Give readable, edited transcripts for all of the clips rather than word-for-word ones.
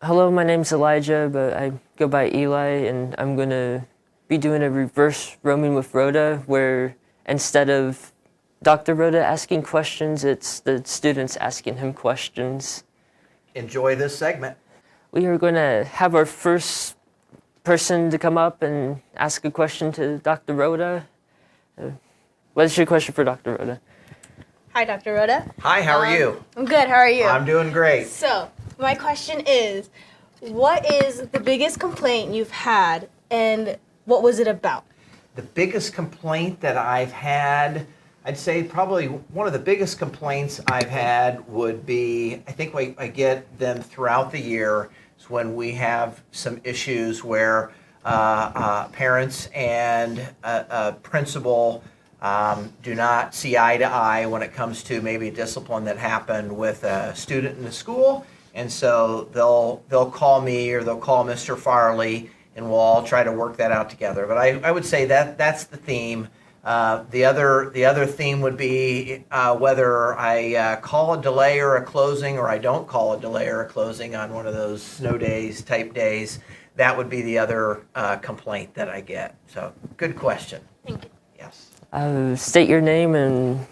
Hello, my name's Elijah, but I go by Eli, and I'm going to be doing a reverse roaming with Rhoda, where instead of Dr. Rhoda asking questions, it's the students asking him questions. Enjoy this segment. We are going to have our first person to come up and ask a question to Dr. Rhoda. What is your question for Dr. Rhoda? Hi, Dr. Rhoda. Hi, how are you? I'm good. How are you? I'm doing great. So, my question is, what is the biggest complaint you've had, and what was it about? The biggest complaint that I've had, I'd say probably one of the biggest complaints I've had would be, I think I get them throughout the year, is when we have some issues where parents and a principal do not see eye to eye when it comes to maybe a discipline that happened with a student in the school. And so they'll call me or they'll call Mr. Farley, and we'll all try to work that out together. But I would say that's the theme. The other theme would be whether I call a delay or a closing, or I don't call a delay or a closing on one of those snow days type days. That would be the other complaint that I get. So good question. Thank you. Yes. State your name and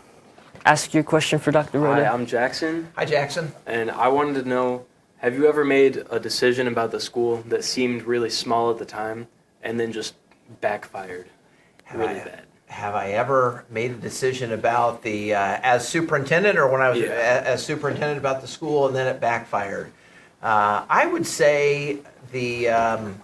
ask your question for Dr. Rhoda. Hi, I'm Jackson, Hi, Jackson. and I wanted to know, have you ever made a decision about the school that seemed really small at the time and then just backfired really bad? Have I ever made a decision about the, as superintendent, or when I was as superintendent about the school and then it backfired? I would say a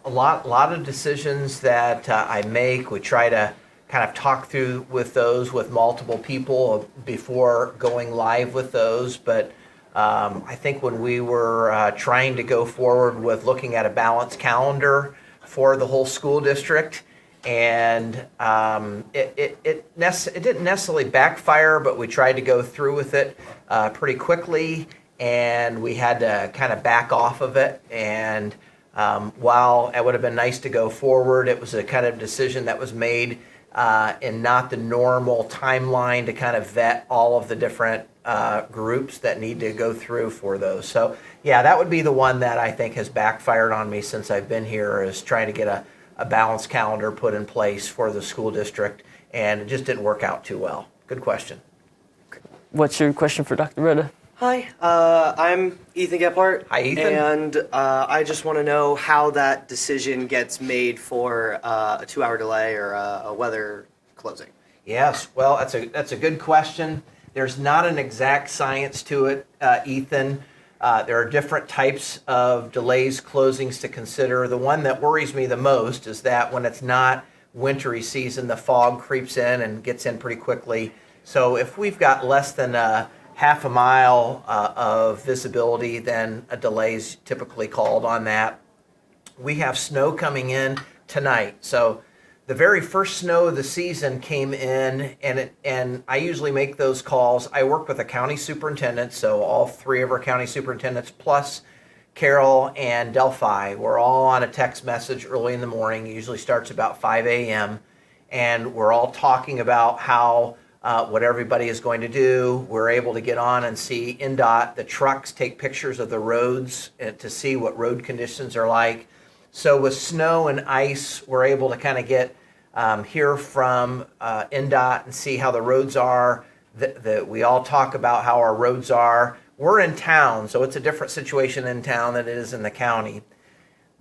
lot of decisions that I make, we try to kind of talk through with those with multiple people before going live with those. But I think when we were trying to go forward with looking at a balanced calendar for the whole school district, and it didn't necessarily backfire, but we tried to go through with it pretty quickly, and we had to kind of back off of it. And while it would have been nice to go forward, it was a kind of decision that was made in not the normal timeline to kind of vet all of the different groups that need to go through for those. So yeah, that would be the one that I think has backfired on me since I've been here, is trying to get a balanced calendar put in place for the school district, and it just didn't work out too well. Good question. What's your question for Dr. Rhoda? Hi, I'm Ethan Gephardt. Hi, Ethan. And I just want to know how that decision gets made for a 2-hour delay or a weather closing. Yes, well, that's a good question. There's not an exact science to it, Ethan. There are different types of delays, closings to consider. The one that worries me the most is that when it's not wintry season, the fog creeps in and gets in pretty quickly. So if we've got less than half a mile of visibility, then a delay is typically called on that. We have snow coming in tonight. So the very first snow of the season came in, and I usually make those calls. I work with a county superintendent, so all three of our county superintendents plus Carol and Delphi, we're all on a text message early in the morning. It usually starts about 5 a.m. and we're all talking about how what everybody is going to do. We're able to get on and see NDOT, the trucks take pictures of the roads to see what road conditions are like. So with snow and ice, we're able to kind of get hear from NDOT and see how the roads are. We all talk about how our roads are. We're in town, so it's a different situation in town than it is in the county.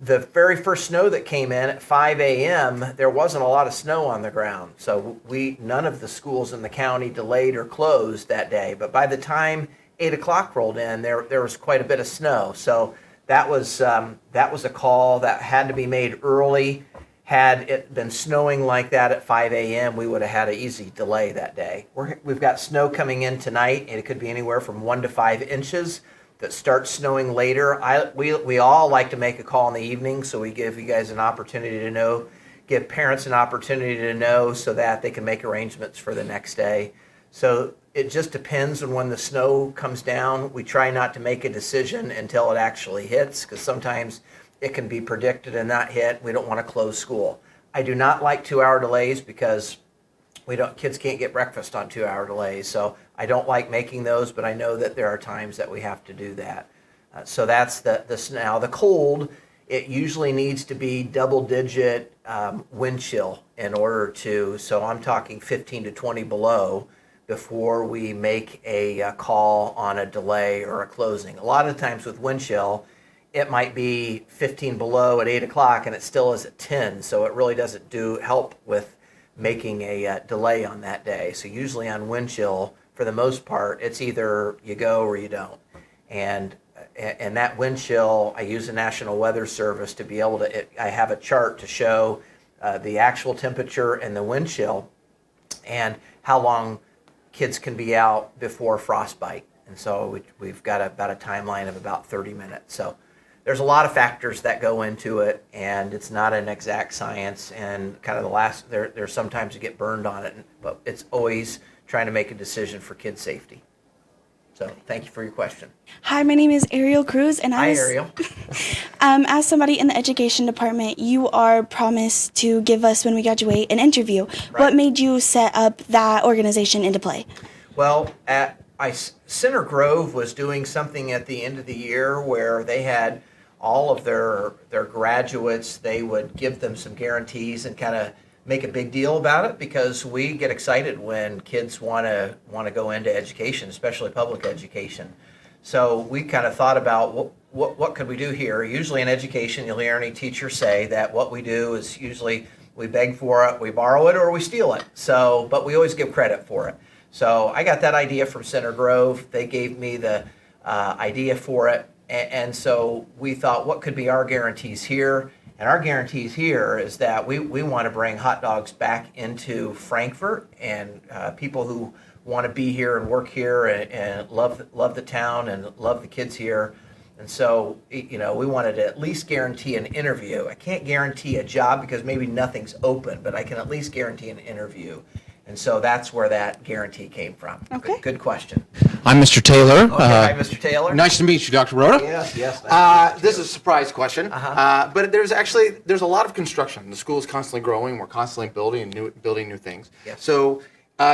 The very first snow that came in at 5 a.m., there wasn't a lot of snow on the ground. So none of the schools in the county delayed or closed that day. But by the time 8 o'clock rolled in, there was quite a bit of snow. So that was a call that had to be made early. Had it been snowing like that at 5 a.m., we would have had an easy delay that day. We've got snow coming in tonight, and it could be anywhere from 1 to 5 inches that starts snowing later. We all like to make a call in the evening, so we give you guys an opportunity to know, give parents an opportunity to know so that they can make arrangements for the next day. So it just depends on when the snow comes down. We try not to make a decision until it actually hits, because sometimes it can be predicted and not hit. We don't want to close school. I do not like 2-hour delays because kids can't get breakfast on 2-hour delays. So I don't like making those, but I know that there are times that we have to do that. So that's now the cold. It usually needs to be double-digit wind chill in order to. So I'm talking 15 to 20 below before we make a call on a delay or a closing. A lot of times with wind chill, it might be 15 below at 8 o'clock and it still is at 10. So it really doesn't help with making a delay on that day. So usually on wind chill, for the most part, it's either you go or you don't. And that wind chill, I use the National Weather Service to be able to, I have a chart to show the actual temperature and the wind chill and how long kids can be out before frostbite. And so we've got about a timeline of about 30 minutes. So there's a lot of factors that go into it, and it's not an exact science. And kind of there's sometimes you get burned on it, but it's always trying to make a decision for kid safety. So thank you for your question. Hi, my name is Ariel Cruz, and Hi, Ariel. As somebody in the education department, you are promised to give us, when we graduate, an interview. Right. What made you set up that organization into play? Well, Center Grove was doing something at the end of the year where they had all of their graduates. They would give them some guarantees and kind of make a big deal about it, because we get excited when kids want to go into education, especially public education. So we kind of thought about what could we do here. Usually in education, you'll hear any teacher say that what we do is usually we beg for it, we borrow it, or we steal it. So, but we always give credit for it. So I got that idea from Center Grove. They gave me the idea for it. And so we thought, what could be our guarantees here? And our guarantees here is that we want to bring hot dogs back into Frankfort, and people who want to be here and work here and love the town and love the kids here. And so, we wanted to at least guarantee an interview. I can't guarantee a job because maybe nothing's open, but I can at least guarantee an interview. And so that's where that guarantee came from. Okay. Good question. I'm Mr. Taylor. Okay, hi, Mr. Taylor. Nice to meet you, Dr. Rhoda. Yes. Nice This is a surprise question, but there's a lot of construction. The school is constantly growing. We're constantly building new things. Yes. So,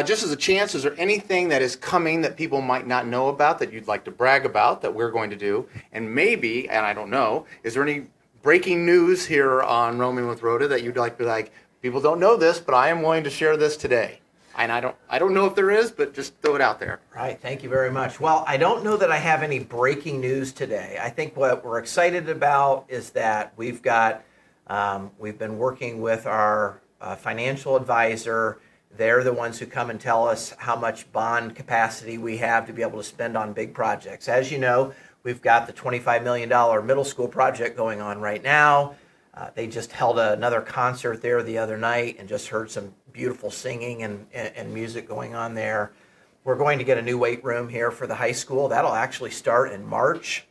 just as a chance, is there anything that is coming that people might not know about that you'd like to brag about that we're going to do? And maybe, and I don't know, is there any breaking news here on Roaming with Rhoda that you'd like to be like, people don't know this, but I am willing to share this today? And I don't know if there is, but just throw it out there. Right. Thank you very much. Well, I don't know that I have any breaking news today. I think what we're excited about is that we've been working with our financial advisor. They're the ones who come and tell us how much bond capacity we have to be able to spend on big projects. As you know, we've got the $25 million middle school project going on right now. They just held another concert there the other night and just heard some beautiful singing and music going on there. We're going to get a new weight room here for the high school. That'll actually start in March.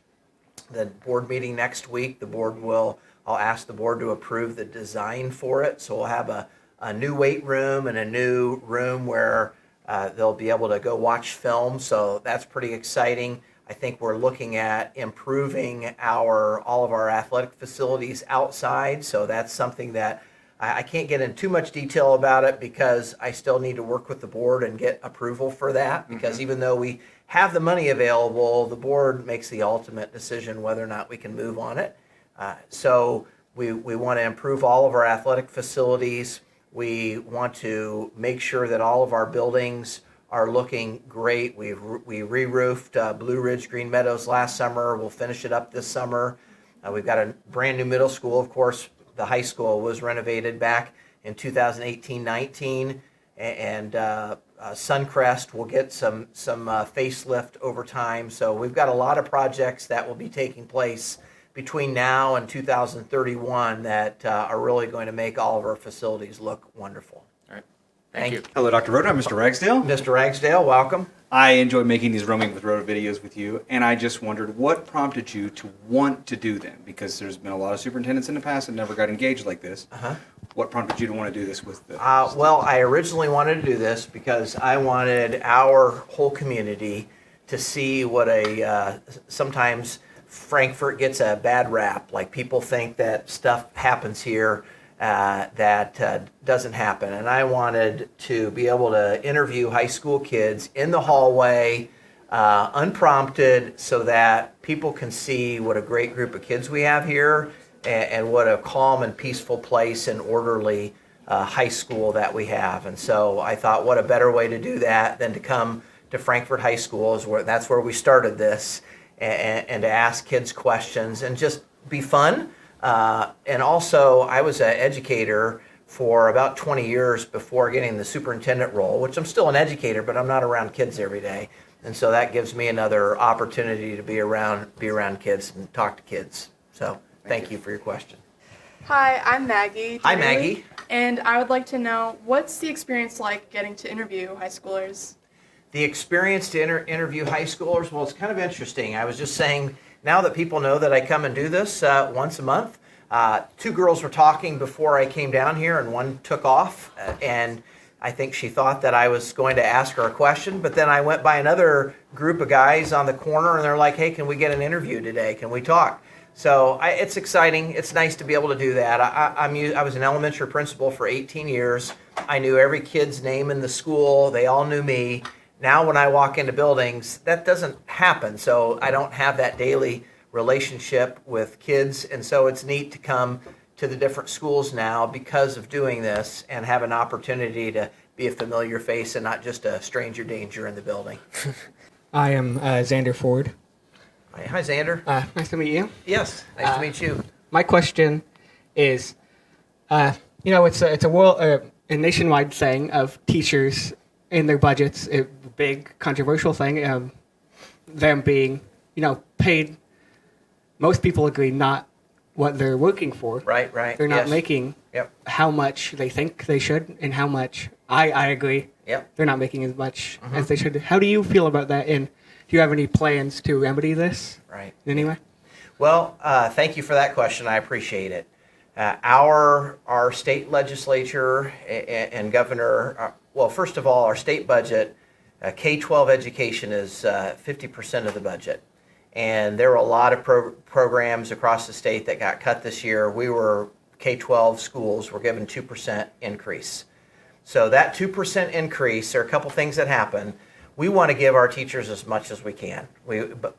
The board meeting next week, I'll ask the board to approve the design for it. So we'll have a new weight room and a new room where they'll be able to go watch film. So that's pretty exciting. I think we're looking at improving all of our athletic facilities outside. So that's something that I can't get in too much detail about it because I still need to work with the board and get approval for that. Because even though we have the money available, the board makes the ultimate decision whether or not we can move on it. So we want to improve all of our athletic facilities. We want to make sure that all of our buildings are looking great. We re-roofed Blue Ridge Green Meadows last summer. We'll finish it up this summer. We've got a brand new middle school. Of course, the high school was renovated back in 2018-19, and Suncrest will get some facelift over time. So we've got a lot of projects that will be taking place between now and 2031 that are really going to make all of our facilities look wonderful. All right. Thank you. Hello, Dr. Rhoda. I'm Mr. Ragsdale. Mr. Ragsdale, welcome. I enjoy making these Roaming with Rhoda videos with you, and I just wondered what prompted you to want to do them, because there's been a lot of superintendents in the past that never got engaged like this. What prompted you to want to do this with the... Well, I originally wanted to do this because I wanted our whole community to see what sometimes Frankfort gets a bad rap. Like, people think that stuff happens here that doesn't happen. And I wanted to be able to interview high school kids in the hallway unprompted, so that people can see what a great group of kids we have here, and what a calm and peaceful place and orderly high school that we have. And so I thought, what a better way to do that than to come to Frankfort High School, that's where we started this, and to ask kids questions and just be fun. And also, I was an educator for about 20 years before getting the superintendent role, which I'm still an educator, but I'm not around kids every day. And so that gives me another opportunity to be around kids and talk to kids. So thank you for your question. Hi, I'm Maggie. Hi, Maggie. And I would like to know, what's the experience like getting to interview high schoolers? The experience to interview high schoolers, well, it's kind of interesting. I was just saying, now that people know that I come and do this once a month, 2 girls were talking before I came down here, and one took off, and I think she thought that I was going to ask her a question, but then I went by another group of guys on the corner, and they're like, hey, can we get an interview today? Can we talk? So it's exciting. It's nice to be able to do that. I was an elementary principal for 18 years. I knew every kid's name in the school. They all knew me. Now when I walk into buildings, that doesn't happen, so I don't have that daily relationship with kids, and so it's neat to come to the different schools now because of doing this and have an opportunity to be a familiar face and not just a stranger danger in the building. I am Xander Ford. Hi, Xander. Nice to meet you. Yes, nice to meet you. My question is, it's a nationwide thing of teachers in their budgets, a big controversial thing, them being, paid. Most people agree not what they're working for. Right. They're not yes. making how much they think they should, and how much I agree. Yep. They're not making as much as they should. How do you feel about that? And do you have any plans to remedy this? Right. In any way? Well, thank you for that question. I appreciate it. Our state legislature and governor, well, first of all, our state budget, K-12 education is 50% of the budget. And there were a lot of programs across the state that got cut this year. K-12 schools were given 2% increase. So that 2% increase, there are a couple things that happen. We want to give our teachers as much as we can,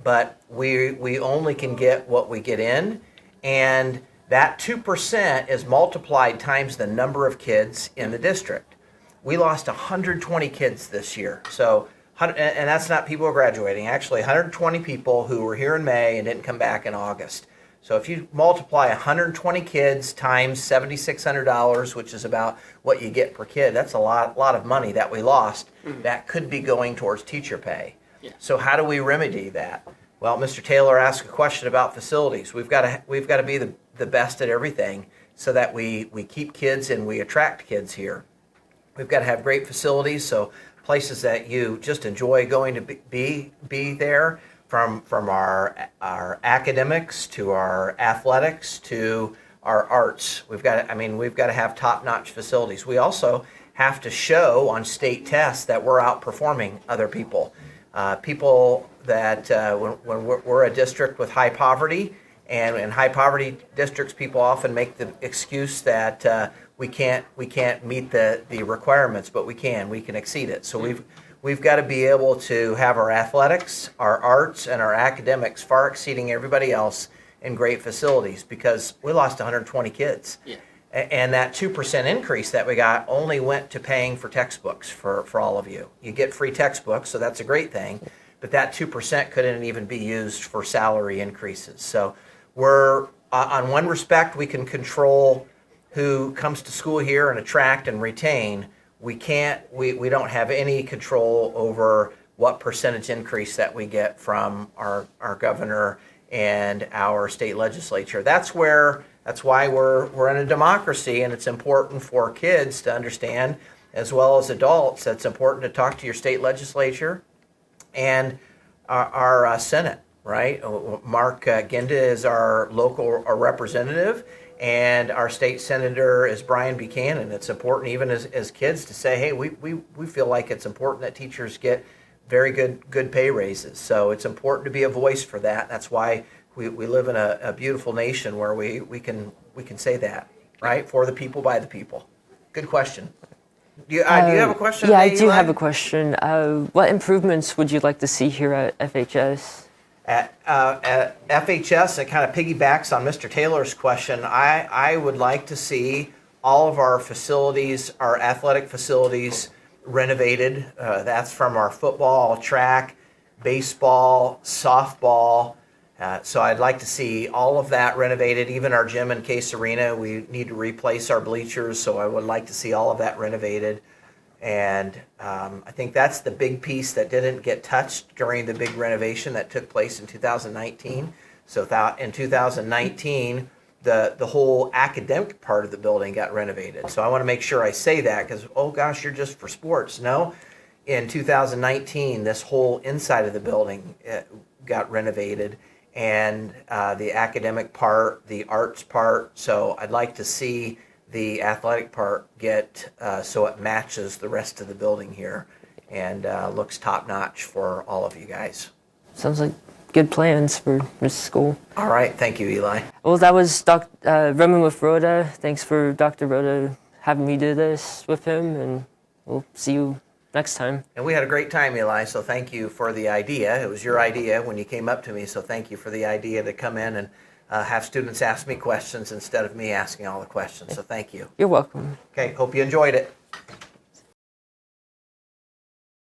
but we only can get what we get in, and that 2% is multiplied times the number of kids in the district. We lost 120 kids this year, and that's not people graduating. Actually, 120 people who were here in May and didn't come back in August. So if you multiply 120 kids times $7,600, which is about what you get per kid, that's a lot of money that we lost. That could be going towards teacher pay. Yeah. So how do we remedy that? Well, Mr. Taylor asked a question about facilities. We've got to be the best at everything so that we keep kids and we attract kids here. We've got to have great facilities, so places that you just enjoy going to be there. From our academics to our athletics to our arts. We've got to have top-notch facilities. We also have to show on state tests that we're outperforming other people. People that when we're a district with high poverty, and in high poverty districts, people often make the excuse that we can't meet the requirements, but we can exceed it. So we've got to be able to have our athletics, our arts, and our academics far exceeding everybody else in great facilities, because we lost 120 kids. Yeah. And that 2% increase that we got only went to paying for textbooks for all of you. You get free textbooks, so that's a great thing, but that 2% couldn't even be used for salary increases. So we're, on one respect, we can control who comes to school here and attract and retain. We don't have any control over what percentage increase that we get from our governor and our state legislature. That's why we're in a democracy, and it's important for kids to understand, as well as adults, that it's important to talk to your state legislature and our Senate, right? Mark Ginda is our local representative, and our state senator is Brian Buchanan. It's important even as kids to say, hey, we feel like it's important that teachers get very good pay raises. So it's important to be a voice for that. That's why we live in a beautiful nation where we can say that, right? For the people, by the people. Good question. Do you have a question? Yeah, I today, do Eli? have a question. What improvements would you like to see here at FHS? At FHS, it kind of piggybacks on Mr. Taylor's question. I would like to see all of our facilities, our athletic facilities, renovated. That's from our football, track, baseball, softball. So I'd like to see all of that renovated. Even our gym in Case Arena, we need to replace our bleachers. So I would like to see all of that renovated. And I think that's the big piece that didn't get touched during the big renovation that took place in 2019. So in 2019, the whole academic part of the building got renovated. So I want to make sure I say that because, oh gosh, you're just for sports. No, in 2019, this whole inside of the building got renovated, and the academic part, the arts part. So I'd like to see the athletic part get so it matches the rest of the building here and looks top notch for all of you guys. Sounds like good plans for this school. All right, thank you, Eli. Well, that was Roman with Rhoda. Thanks for Dr. Rhoda having me do this with him, and we'll see you next time. And we had a great time, Eli, so thank you for the idea. It was your idea when you came up to me, so thank you for the idea to come in and have students ask me questions instead of me asking all the questions, so thank you. You're welcome. Okay, hope you enjoyed it.